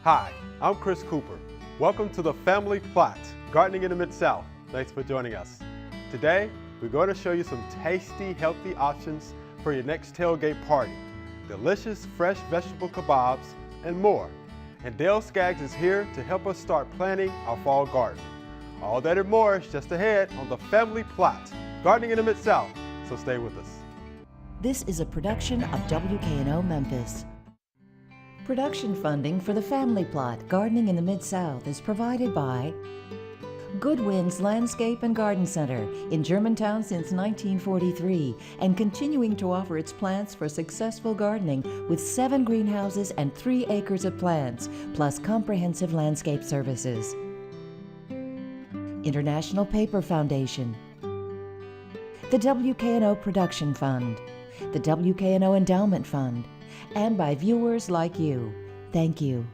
Hi, I'm Chris Cooper. Welcome to the Family Plot, Gardening in the Mid-South. Thanks for joining us. Today, we're going to show you some tasty, healthy options for your next tailgate party. Delicious, fresh vegetable kebabs, and more. And Dale Skaggs is here to help us start planning our fall garden. All that and more is just ahead on the Family Plot, Gardening in the Mid-South, so stay with us. This is a production of WKNO Memphis. Production funding for the Family Plot, Gardening in the Mid-South is provided by Goodwin's Landscape and Garden Center in Germantown since 1943 and continuing to offer its plants for successful gardening with 7 greenhouses and 3 acres of plants, plus comprehensive landscape services. International Paper Foundation, the WKNO Production Fund, the WKNO Endowment Fund, and by viewers like you. Thank you.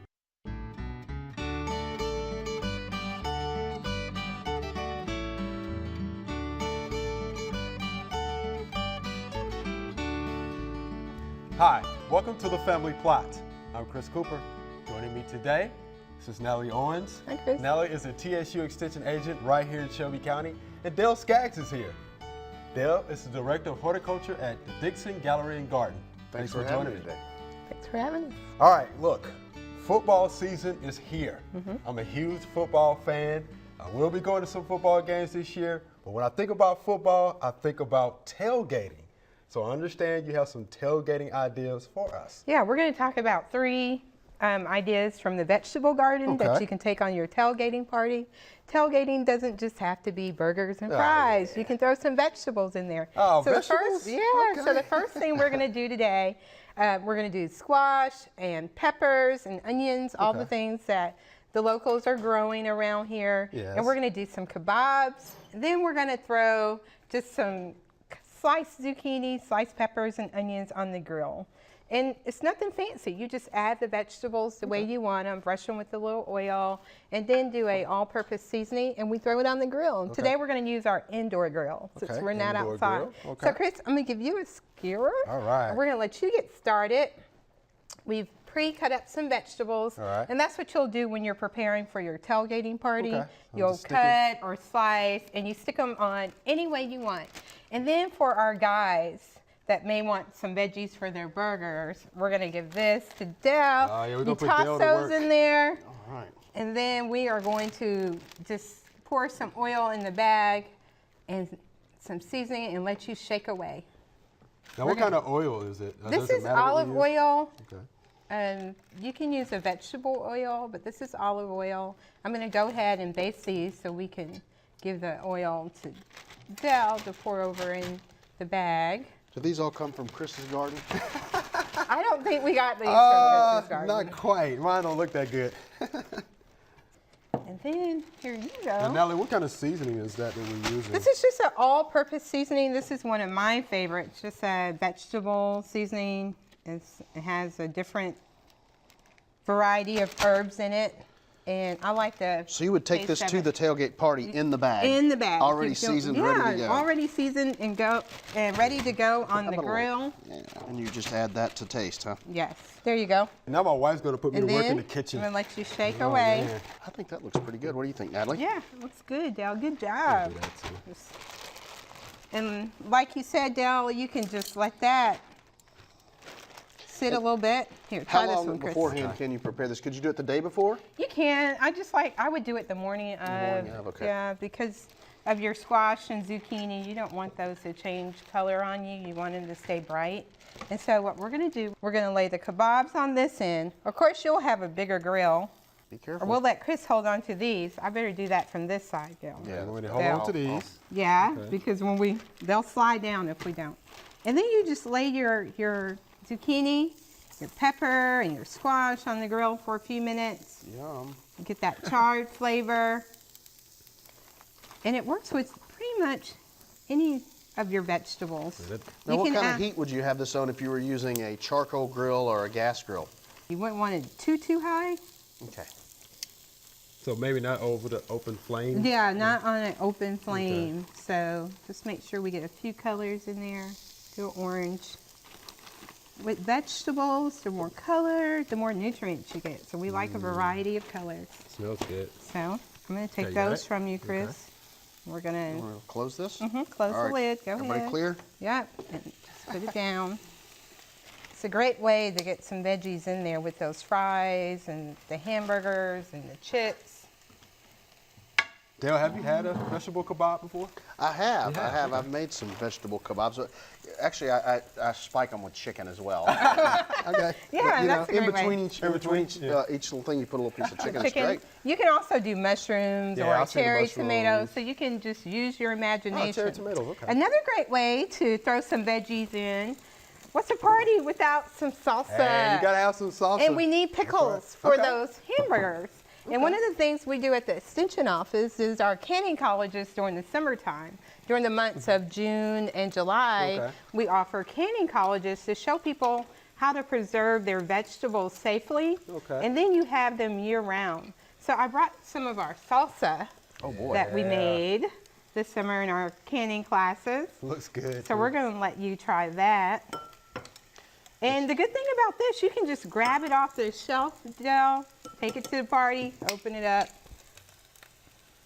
Hi, welcome to the Family Plot. I'm Chris Cooper. Joining me today, this is Nellie Owens. Hi, Chris. Nellie is a TSU Extension agent right here in Shelby County, and Dale Skaggs is here. Dale is the Director of Horticulture at the Dixon Gallery and Garden. Thanks for joining me today. Thanks for having us. All right, look, football season is here. I'm a huge football fan. I will be going to some football games this year, but when I think about football, I think about tailgating. So I understand you have some tailgating ideas for us. Yeah, we're going to talk about 3 ideas from the vegetable garden that you can take on your tailgating party. Tailgating doesn't just have to be burgers and fries. You can throw some vegetables in there. Oh, so vegetables? So the first thing we're going to do today, we're going to do squash and peppers and onions, all the things that the locals are growing around here. Yes. And we're going to do some kebabs. Then we're going to throw just some sliced zucchini, sliced peppers, and onions on the grill. And it's nothing fancy. You just add the vegetables the way you want them, brush them with a little oil, and then do a all-purpose seasoning, and we throw it on the grill. And today we're going to use our indoor grill since we're not indoor outside. grill. So Chris, I'm going to give you a skewer. All right. And we're going to let you get started. We've pre-cut up some vegetables, and that's what you'll do when you're preparing for your tailgating party. You'll cut or slice, and you stick them on any way you want. And then for our guys that may want some veggies for their burgers, we're going to give this to Dale. We're you gonna put toss Dale to those work. in there, All right. and then we are going to just pour some oil in the bag and some seasoning and let you shake away. Now, what kind of oil is it? This Does it is matter what olive we use? oil. Okay. You can use a vegetable oil, but this is olive oil. I'm going to go ahead and baste these so we can give the oil to Dell to pour over in the bag. Do these all come from Chris's garden? I don't think we got these from Chris's garden. Not quite. Mine don't look that good. And then, here you Now, go. Nellie, what kind of seasoning is that we're using? This is just an all-purpose seasoning. This is one of my favorites, just a vegetable seasoning. It has a different variety of herbs in it. And I like the So you would take this taste to of the it. tailgate party in the bag? In the bag. Already You don't- seasoned, ready to go? already seasoned and ready to go on the grill. Yeah, and you just add that to taste, huh? Yes, there you go. Now my wife's going to put me And to work in then the kitchen. I'm gonna let you shake Oh, away. man. I think that looks pretty good. What do you think, Natalie? Yeah, looks good, Dale. Good I'll job. do that too. And like you said, Dale, you can just let that sit a little bit. Here, try How this long one, Chris. beforehand can you prepare this? Could you do it the day before? You can. I would do it the morning of. morning of, okay. Yeah, because of your squash and zucchini, you don't want those to change color on you. You want them to stay bright. And so what we're going to do, we're going to lay the kebabs on this end. Of course, you'll have a bigger grill. Be Or careful. we'll let Chris hold on to these. I better do that from this side, Dale. Yeah, I'm going to that's hold Yeah. on to these. Yeah, because when they'll slide down if we don't. And then you just lay your zucchini, your pepper, and your squash on the grill for a few minutes. Yum. Get that charred flavor. And it works with pretty much any of your vegetables. Now, You what can kind of add- heat would you have this on if you were using a charcoal grill or a gas grill? You wouldn't want it too high. Okay. So maybe not over the open flame? Yeah, not on an open flame. So just make sure we get a few colors in there. Do orange. with vegetables, the more color, the more nutrients you get. So we like a variety of colors. Smells good. So I'm going to take Okay, you got those it? from you, Chris. We're going We'll close this. to close All the right. lid. Go Everybody ahead. clear? Yep. And just put it down. It's a great way to get some veggies in there with those fries and the hamburgers and the chips. Dale, have you had a vegetable kebab before? I have. You I have, have. okay. I've made some vegetable kebabs. Actually, I spike them with chicken as well. Okay. Yeah, You know, that's a in great way. between each yeah. each little thing, you put a little piece of chicken. It's Chicken. great. You can also do mushrooms Yeah, or I've seen the cherry tomatoes, mushrooms. so you can just use your imagination. cherry tomatoes, okay. Another great way to throw some veggies in. What's a party without some salsa? Hey, you gotta have some salsa. And we need pickles right. for Okay. those hamburgers. And one of the things we do at the extension office is our canning colleges during the summertime. During the months of June and July, Okay. we offer canning colleges to show people how to preserve their vegetables safely. Okay. And then you have them year round. So I brought some of our salsa Oh boy. that we Yeah. made this summer in our canning classes. Looks good. So we're going to let you try that. And the good thing about this, you can just grab it off the shelf, Del, take it to the party, open it up.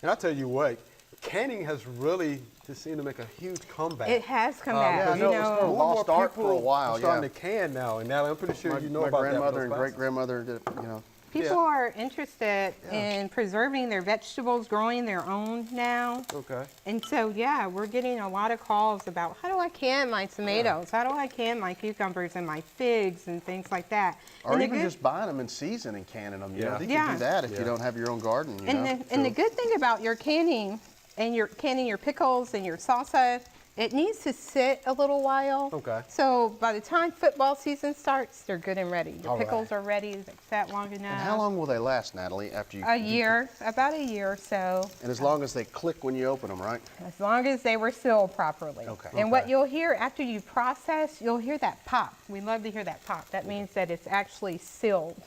And I'll tell you what, canning has really just seemed to make a huge comeback. It has come Yeah, back. I You know, it's know, still More and lost more art for a people while, are starting yeah. to can now, and Natalie, I'm pretty sure you know my about that. grandmother with and those great grandmother did, you know. people yeah. are interested in preserving their vegetables, growing their own now. Okay. And so, yeah, we're getting a lot of calls about how do I can my tomatoes? How do I can my cucumbers and my figs and things like that? Or And the even good- just buying them in season and canning them. You know, Yeah. you Yeah. can do that if Yeah. you don't have your own garden. You And know? the good thing about your canning and your canning your pickles and your salsa, it needs to sit a little while. Okay. So by the time football season starts, they're good and ready. Your All right. pickles are ready. They sat long enough. And how long will they last, Natalie? After you? A year, about a year or so. And as long as they click when you open them, right? As long as they were sealed properly. Okay. And what Okay. you'll hear after you process, you'll hear that pop. We love to hear that pop. That means that it's actually sealed.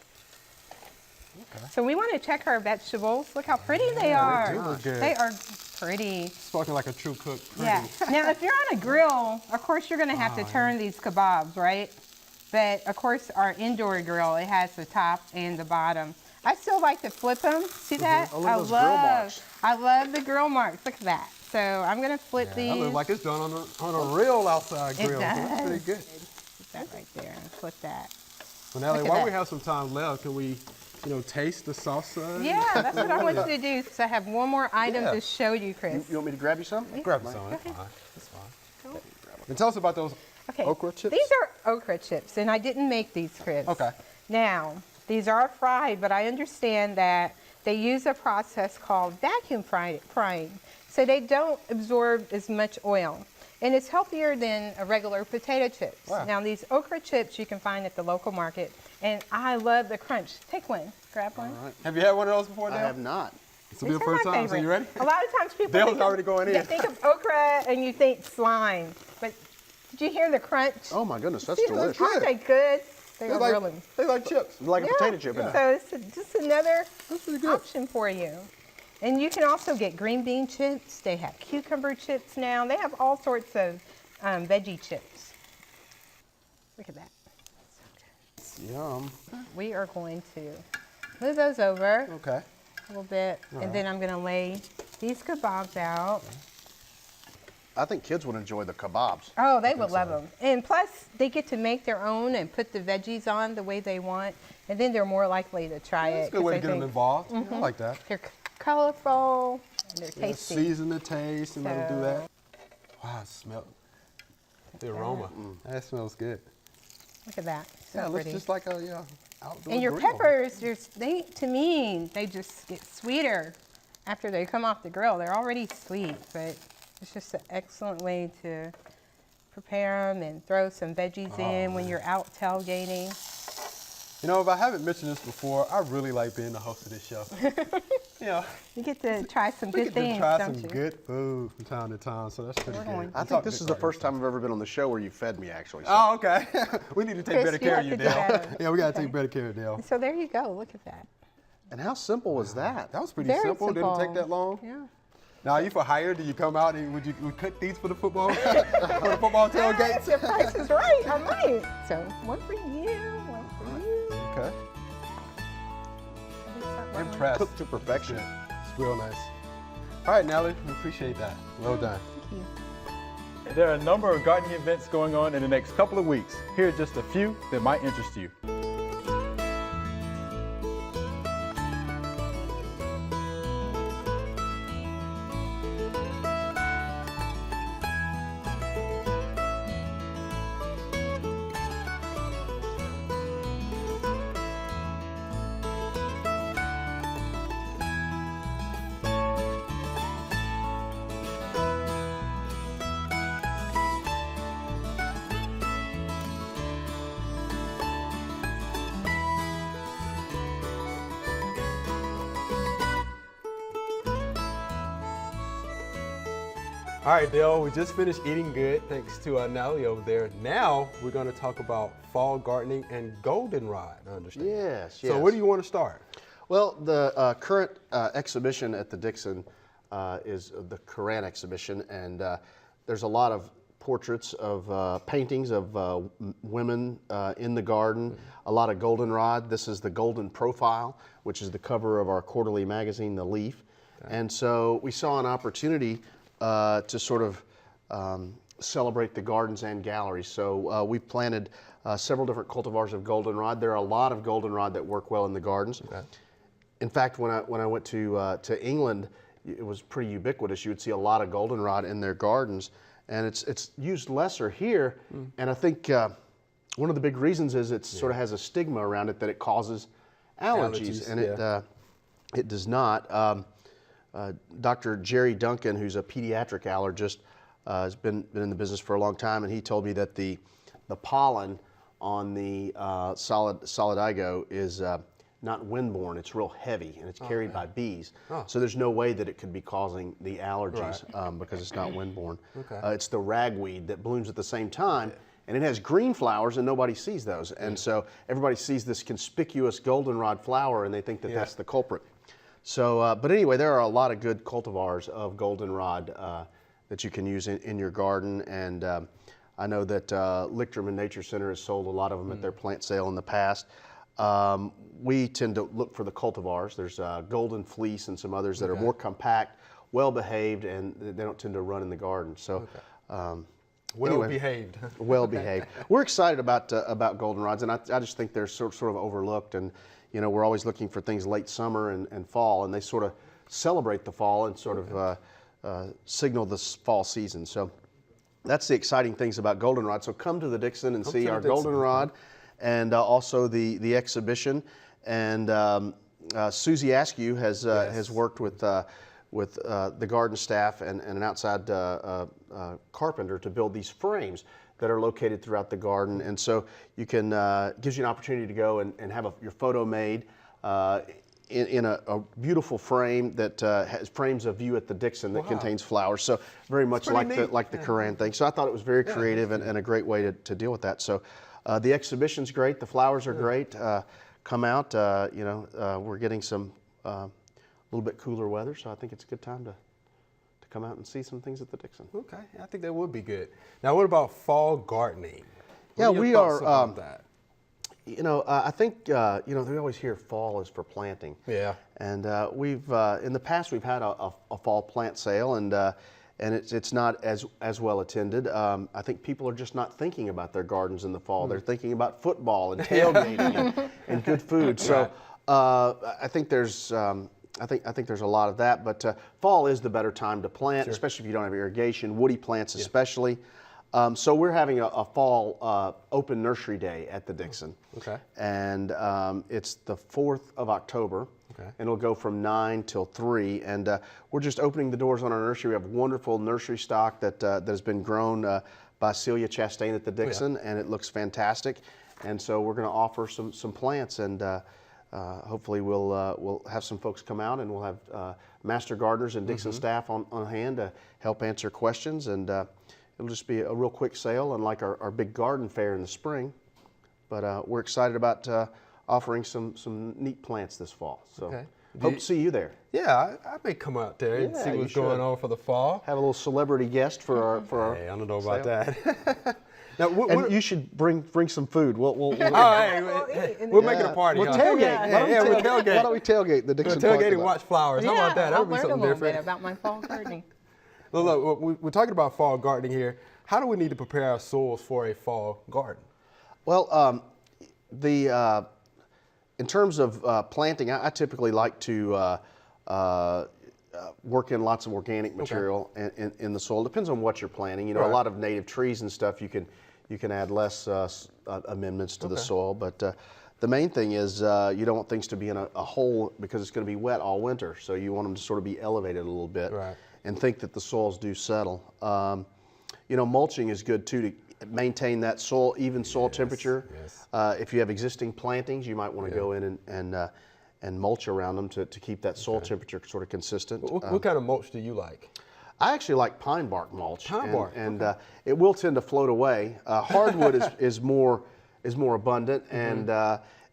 Okay. So we want to check our vegetables. Look how pretty they Yeah, are. they do look good. They are pretty. Spoken like a true cook. Pretty. Yeah. Now, if you're on a grill, of course you're going to have to turn these kebabs, right? But of course, our indoor grill, it has the top and the bottom. I still like to flip them. See that? Oh, look at those grill marks. I love the grill marks. Look at that. So I'm going to flip That these. looks like it's done on a real outside It grill. So that's does. pretty good. Put that right there and flip that. Well, Natalie, Look at while we that. have some time left, can we, taste the salsa? Yeah, that's what I want you to do. So I have one more item Yeah. to show you, Chris. You want me to grab you some? Grab some. That's fine. That's fine. And tell us about those Okay. okra chips. These are okra chips, and I didn't make these, Chris. Okay. Now, these are fried, but I understand that they use a process called vacuum frying, so they don't absorb as much oil. And it's healthier than a regular potato chips. Wow. Now, these okra chips you can find at the local market, and I love the crunch. Take one. Grab one. All right. Have you had one of those before, I Dale? have not. This will be These the are first my time. So favorite. you ready? A lot of times people Dale's think already going you in. think of okra and you think slime, but did you hear the crunch? Oh my goodness, that's See, delicious. aren't they good? They They're are like, really. they like chips. Like a Yeah. potato chip in it. So it's just another pretty good. option for you. And you can also get green bean chips. They have cucumber chips now. They have all sorts of veggie chips. Look at that. Yum. We are going to move those over Okay. a little bit, and then I'm going to lay these kebabs out. I think kids would enjoy the kebabs. Oh, they would love them. And plus, they get to make their own and put the veggies on the way they want, and then they're more likely to try That's it. a good way to 'cause get they them think involved. I like that. They're colorful and they're Yeah, tasty. season the taste and let them do So- that. Wow, it smells. The aroma. That smells good. Look at that. So Yeah, it looks pretty. just like a outdoor And your grill. peppers, to me, they just get sweeter after they come off the grill. They're already sweet, but it's just an excellent way to prepare them and throw some veggies in when you're out tailgating. You know, if I haven't mentioned this before, I really like being the host of this show. You get to try some we good get things, to try don't some you? good food from time to time, so that's pretty We're good. going- I think this is the first time I've ever been on the show where you fed me, actually. So. Oh, okay. We need to take Chris, better you care have of you, to do Dale. better. Yeah, we got to Okay. take better care of Dale. So there you go. Look at that. And how simple was that? That was pretty Very simple. Didn't take simple. that long. Yeah. Now, are you for hire? Do you come out and would you cook these for the football for the football tailgates? If the price is right, I might. So one for you, one for you. Okay. It's not wrong. Impressed. Cooked to perfection. It's real nice. All right, Nellie, we appreciate that. Well done. Thank you. There are a number of gardening events going on in the next couple of weeks. Here are just a few that might interest you. All right, Dale, we just finished eating good thanks to Nellie over there. Now we're going to talk about fall gardening and goldenrod, I understand. Yes, So where do you want to start? Well, the current exhibition at the Dixon is the Coran exhibition, and there's a lot of portraits of paintings of women in the garden, a lot of goldenrod. This is the Golden Profile, which is the cover of our quarterly magazine, The Leaf. Okay. And so we saw an opportunity to sort of celebrate the gardens and galleries. So we've planted several different cultivars of goldenrod. There are a lot of goldenrod that work well in the gardens. Okay. In fact, when I went to England, it was pretty ubiquitous. You would see a lot of goldenrod in their gardens, and it's used lesser here. And I think one of the big reasons is it sort of has a stigma around it that it causes allergies, and it does not. Dr. Jerry Duncan, who's a pediatric allergist, has been in the business for a long time, and he told me that the pollen on the solidago is not windborne. It's real heavy, and it's carried by bees. So there's no way that it could be causing the allergies because it's not windborne. It's the ragweed that blooms at the same time, and it has green flowers, and nobody sees those. And so everybody sees this conspicuous goldenrod flower, and they think that that's the culprit. So, but anyway, there are a lot of good cultivars of goldenrod that you can use in your garden, and I know that Lichterman Nature Center has sold a lot of them at their plant sale in the past. We tend to look for the cultivars. There's Golden Fleece and some others that are more compact, well behaved, and they don't tend to run in the garden. So, Well behaved. Well behaved. We're excited about goldenrods, and I just think they're sort of overlooked. And you know, we're always looking for things late summer and fall, and they sort of celebrate the fall and sort of signal this fall season. So that's the exciting things about goldenrod. So come to the Dixon and see our goldenrod, and also the exhibition. And Susie Askew has worked with the garden staff and an outside carpenter to build these frames that are located throughout the garden. And so you can, gives you an opportunity to go and have your photo made in a beautiful frame that frames a view at the Dixon that contains flowers. So very much like the Coran thing. So I thought it was very creative and a great way to deal with that. So the exhibition's great, the flowers are great. Come out, we're getting some a little bit cooler weather, so I think it's a good time to come out and see some things at the Dixon. Okay, I think that would be good. Now, what about fall gardening? Yeah, we are. About that? I think they always hear fall is for planting. Yeah. And we've in the past we've had a fall plant sale, and it's not as well attended. I think people are just not thinking about their gardens in the fall. They're thinking about football and tailgating and good food. So I think there's. I think there's a lot of that, but fall is the better time to plant, especially if you don't have irrigation, woody plants especially. So we're having a fall open nursery day at the Dixon. Okay. And it's the 4th of October, and it'll go from 9 till 3. And we're just opening the doors on our nursery. We have wonderful nursery stock that has been grown by Celia Chastain at the Dixon, and it looks fantastic. And so we're going to offer some plants, and hopefully we'll have some folks come out, and we'll have master gardeners and Dixon staff on hand to help answer questions, and it'll just be a real quick sale, unlike our big garden fair in the spring. But we're excited about offering some neat plants this fall. So Hope to see you there. Yeah, I may come out there and Yeah, see you what's going should. on for the fall. Have a little celebrity guest for our Hey, I don't know about sale. that. Now, And you should bring some food. We'll oh, hey, we're making a party. We'll huh? tailgate. Yeah, we'll tailgate. Why don't we tailgate the Dixon We'll tailgate parking and lot? watch flowers. How about that? That I'll would be learn a something little different. bit about my fall gardening. Look, we're talking about fall gardening here. How do we need to prepare our soils for a fall garden? Well, in terms of planting, I typically like to work in lots of organic material in the soil. Depends on what you're planting. You know, Right. a lot of native trees and stuff, you can add less amendments to the soil. But the main thing is you don't want things to be in a hole because it's going to be wet all winter. So you want them to sort of be elevated a little bit Right. and think that the soils do settle. You know, mulching is good too to maintain that even soil temperature. yes. If you have existing plantings, you might want to go in and mulch around them to keep that soil temperature sort of consistent. What kind of mulch do you like? I actually like pine bark mulch. Pine bark, and it will tend to float away. Hardwood is more abundant and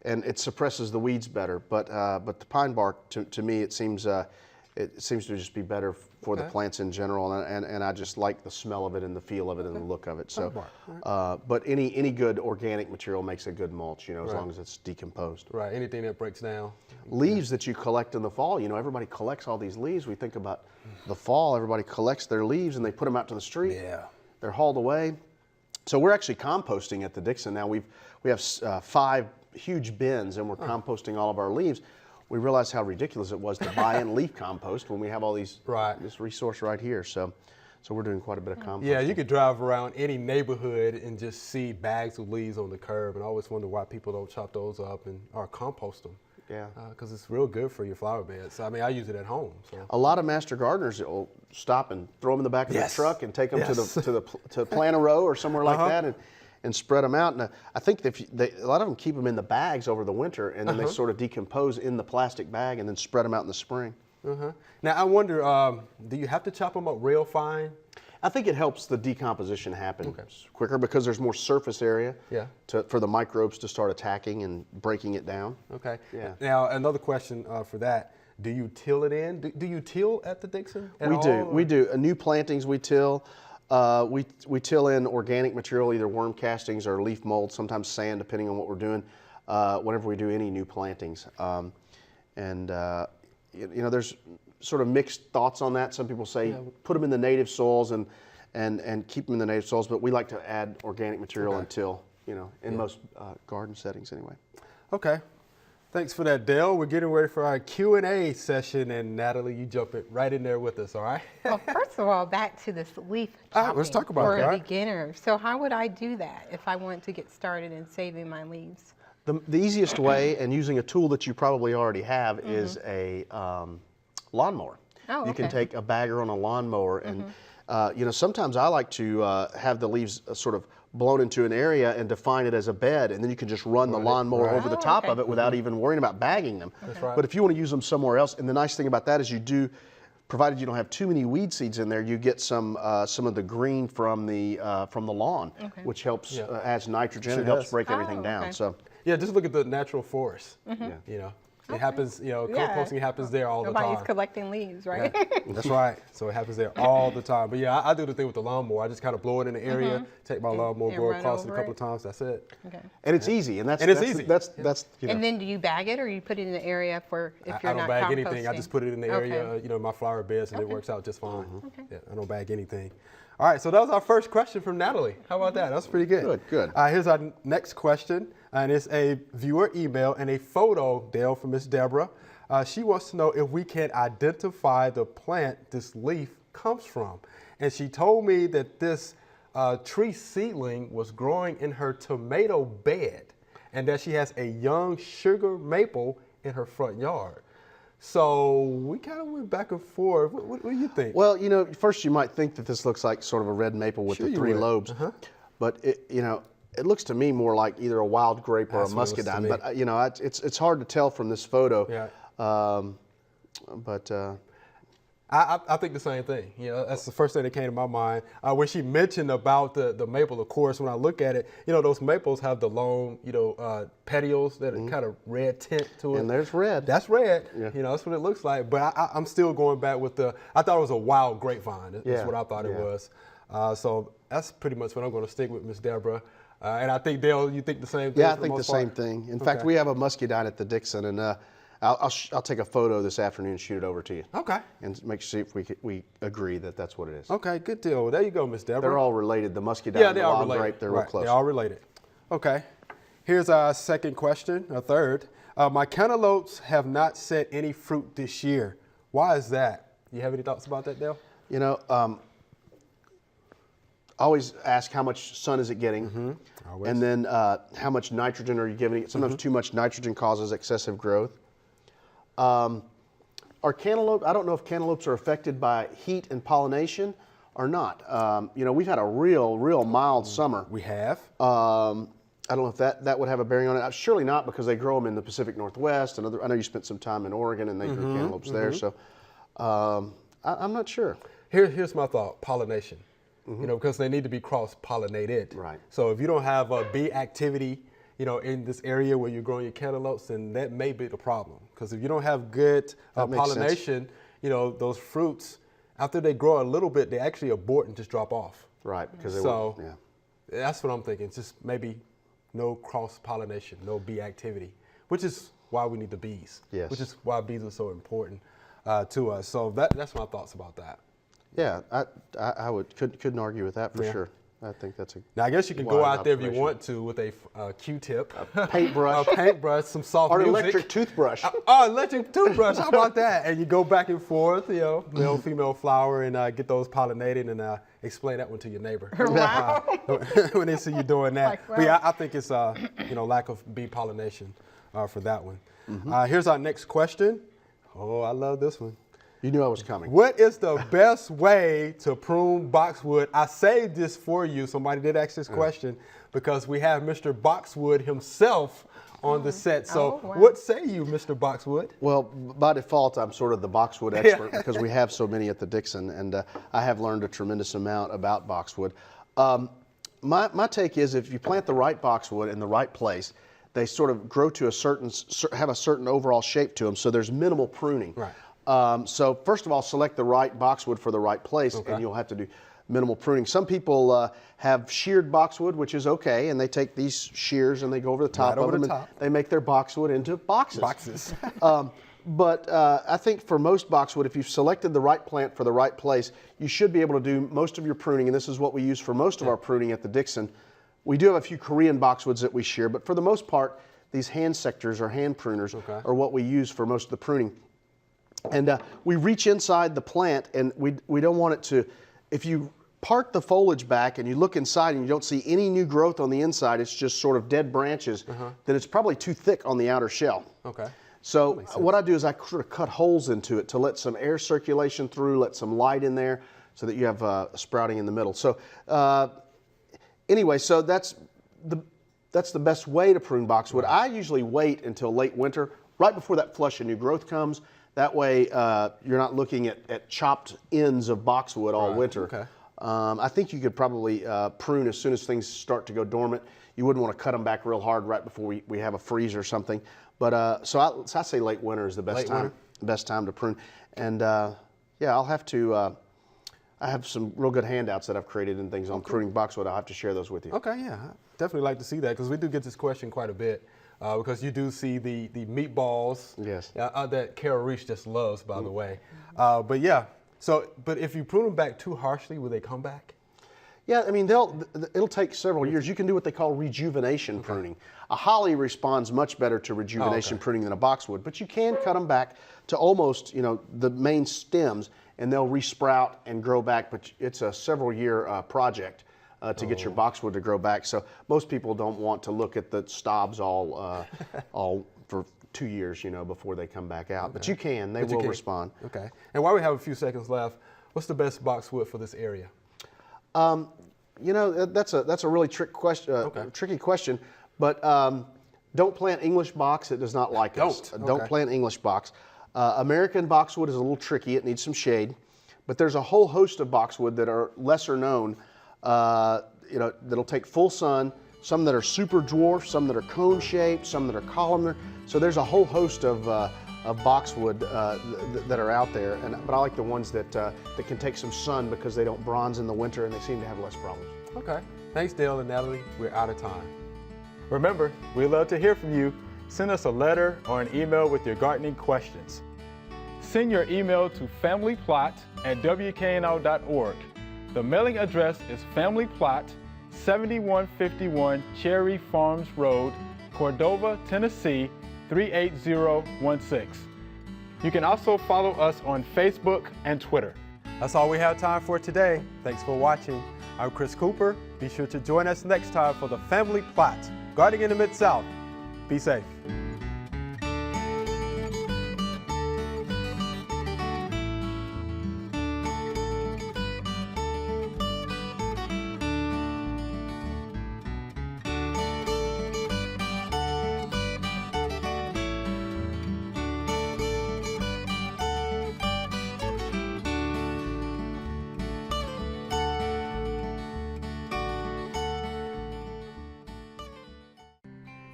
it suppresses the weeds better. But the pine bark, to me, it seems to just be better for the plants in general, and I just like the smell of it and the feel of it and the look of it. So, but any good organic material makes a good mulch, you know, as long as it's decomposed. Right, anything that breaks down. Leaves that you collect in the fall, you know, everybody collects all these leaves. We think about the fall, everybody collects their leaves and they put them out to the street. Yeah. They're hauled away. So we're actually composting at the Dixon now. We have 5 huge bins and we're composting all of our leaves. We realized how ridiculous it was to buy in leaf compost when we have all this resource right here. So we're doing quite a bit of composting. Yeah, you could drive around any neighborhood and just see bags of leaves on the curb, and I always wonder why people don't chop those up or compost them. Yeah. Because it's real good for your flower beds. I mean, I use it at home. So. A lot of master gardeners will stop and throw them in the back of their truck and take them to plant a row or somewhere like that and spread them out. And I think a lot of them keep them in the bags over the winter, and then they sort of decompose in the plastic bag and then spread them out in the spring. Now, I wonder, do you have to chop them up real fine? I think it helps the decomposition happen quicker because there's more surface area for the microbes to start attacking and breaking it down. Okay. Yeah. Now, another question for that. Do you till it in? Do you till at the Dixon at all? We do. New plantings we till. We till in organic material, either worm castings or leaf mold, sometimes sand, depending on what we're doing, whenever we do any new plantings. You know, there's sort of mixed thoughts on that. Some people say put them in the native soils and keep them in the native soils, but we like to add organic material until, you know, in most garden settings anyway. Okay. Thanks for that, Dale. We're getting ready for our Q&A session, and Natalie, you jump right in there with us, all right? Well, first of all, back to this leaf All right, chopping let's talk about for that. a beginner. So how would I do that if I want to get started in saving my leaves? The easiest way, and using a tool that you probably already have, is a lawnmower. Oh, You can okay. take a bagger on a lawnmower, and you know, sometimes I like to have the leaves sort of blown into an area and define it as a bed, and then you can just run the lawnmower over the top of it without even worrying about bagging them. right. But if you want to use them somewhere else, and the nice thing about that is provided you don't have too many weed seeds in there, you get some of the green from the lawn, which helps adds nitrogen and helps does. break everything down. okay. So. Yeah, just look at the natural forest. You know, it happens, you know, composting happens there all the Nobody's time. collecting leaves, right? That's right. So it happens there all the time. But yeah, I do the thing with the lawnmower. I just kind of blow it in the area, take my lawnmower, and go run across it a over couple it. of times. That's it. Okay. And it's easy, and that's easy. That's you know. And then do you bag it, or you put it in the area for if I you're don't not bag composting? anything. I just put it in the area, you know, my flower beds, and it works out just fine. Okay. Yeah, I don't bag anything. All right, so that was our first question from Natalie. How about that? That's pretty good. Good. Here's our next question, and it's a viewer email and a photo, Dale, from Miss Deborah. She wants to know if we can identify the plant this leaf comes from. And she told me that this tree seedling was growing in her tomato bed and that she has a young sugar maple in her front yard. So we kind of went back and forth. What do you think? Well, you know, first you might think that this looks like sort of a red maple with Sure the you 3 would. lobes, but you know, it looks to me more like either a wild grape or That's a what it looks to muscadine. me. But you know, it's hard to tell from this photo. Yeah. But I think the same thing. You know, that's the first thing that came to my mind. When she mentioned about the maple, of course, when I look at it, you know, those maples have the long, you know, petioles that are kind of red tint to it. And there's red. That's red. Yeah. You know, that's what it looks like. But I'm still going back with I thought it was a wild grapevine. That's Yeah. what I thought it Yeah. was. So that's pretty much what I'm going to stick with, Miss Deborah. And I think, Dale, you think the same thing? Yeah, I for think the most part? same thing. In fact, Okay. we have a muscadine at the Dixon, and I'll take a photo this afternoon and shoot it over to you. Okay. And make sure if we agree that that's what it is. Okay, good deal. Well, there you go, Miss Deborah. They're all related. The muscadine Yeah, and they the are wild related. grape, they're real Right, close. They are related. Okay. Here's our second question, a third. My cantaloupes have not set any fruit this year. Why is that? You have any thoughts about that, Dale? You know, always ask how much sun is it getting, Always. and then how much nitrogen are you giving it. Sometimes too much nitrogen causes excessive growth. Are cantaloupe? I don't know if cantaloupes are affected by heat and pollination or not. You know, we've had a real mild summer. We have. I don't know if that would have a bearing on it. Surely not, because they grow them in the Pacific Northwest. And I know you spent some time in Oregon, and they grew cantaloupes there. So I'm not sure. Here's my thought, pollination. You know, because they need to be cross-pollinated. Right. So if you don't have a bee activity, you know, in this area where you're growing your cantaloupes, then that may be the problem. Because if you don't have good That makes sense. pollination, you know, those fruits, after they grow a little bit, they actually abort and just drop off. Right, because they So yeah. that's what I'm thinking. Just maybe no cross-pollination, no bee activity, which is why we need the bees. Yes. Which is why bees are so important to us. So that's my thoughts about that. Yeah, I couldn't argue with that for Yeah. sure. I think that's a Now I guess you can go wide out there if you observation. want to with a Q-tip, paintbrush, a paintbrush, some soft or an music. electric toothbrush. Oh, electric toothbrush! How about that? And you go back and forth, you know, male, female flower, and get those pollinated, and explain that one to your neighbor. Wow. When they see you doing that. Like, But yeah, well. I think it's you know, lack of bee pollination for that one. Here's our next question. Oh, I love this one. You knew I was coming. What is the best way to prune boxwood? I saved this for you. Somebody did ask this question because we have Mr. Boxwood himself on the set. So Oh, wow. what say you, Mr. Boxwood? Well, by default, I'm sort of the boxwood expert because we have so many at the Dixon, and I have learned a tremendous amount about boxwood. My take is if you plant the right boxwood in the right place, they sort of grow to have a certain overall shape to them, so there's minimal pruning. Right. So first of all, select the right boxwood for the right place, and you'll have to do minimal pruning. Some people have sheared boxwood, which is okay, and they take these shears and they go over the top Right of over them, the and top. they make their boxwood into boxes. Boxes. But I think for most boxwood, if you've selected the right plant for the right place, you should be able to do most of your pruning, and this is what we use for most of our pruning at the Dixon. We do have a few Korean boxwoods that we shear, but for the most part, these hand sectors or hand pruners are what we use for most of the pruning. And we reach inside the plant, and we don't want it to, if you part the foliage back and you look inside and you don't see any new growth on the inside, it's just sort of dead branches, then it's probably too thick on the outer shell. Okay. So what I do is I sort of cut holes into it to let some air circulation through, let some light in there so that you have sprouting in the middle. So anyway, so that's the best way to prune boxwood. I usually wait until late winter, right before that flush of new growth comes. That way you're not looking at chopped ends of boxwood all winter. Okay. I think you could probably prune as soon as things start to go dormant. You wouldn't want to cut them back real hard right before we have a freeze or something. But so I say late winter is the best time to prune. And yeah, I'll have to. I have some real good handouts that I've created and things on pruning boxwood. I'll have to share those with you. Okay, yeah, I'd definitely like to see that because we do get this question quite a bit. Because you do see the meatballs that Carol Reese just loves, by the way. But yeah, but if you prune them back too harshly, will they come back? Yeah, I mean, it'll take several years. You can do what they call rejuvenation pruning. A holly responds much better to rejuvenation pruning than a boxwood, but you can cut them back to almost, the main stems, and they'll resprout and grow back, but it's a several-year project. To get your boxwood to grow back. So most people don't want to look at the stobs all for 2 years, before they come back out. But you can, they will respond. Okay. And while we have a few seconds left, what's the best boxwood for this area? That's a really tricky question, but don't plant English box. It does not like us. Don't plant English box. American boxwood is a little tricky. It needs some shade. But there's a whole host of boxwood that are lesser known, that'll take full sun, some that are super dwarf, some that are cone shaped, some that are columnar. So there's a whole host of boxwood that are out there, but I like the ones that can take some sun because they don't bronze in the winter and they seem to have less problems. Okay. Thanks, Dale and Natalie. We're out of time. Remember, we'd love to hear from you. Send us a letter or an email with your gardening questions. Send your email to familyplot@wkno.org. The mailing address is Family Plot, 7151 Cherry Farms Road, Cordova, Tennessee, 38016. You can also follow us on Facebook and Twitter. That's all we have time for today. Thanks for watching. I'm Chris Cooper. Be sure to join us next time for the Family Plot, Gardening in the Mid-South. Be safe.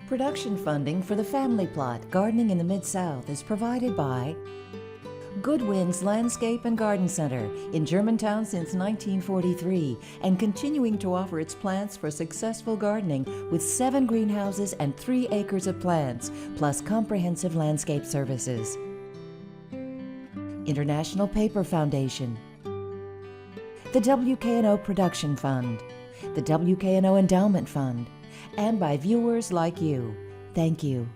Production funding for the Family Plot, Gardening in the Mid-South is provided by Good Winds Landscape and Garden Center in Germantown since 1943 and continuing to offer its plants for successful gardening with 7 greenhouses and 3 acres of plants, plus comprehensive landscape services. International Paper Foundation, the WKNO Production Fund, the WKNO Endowment Fund, and by viewers like you. Thank you.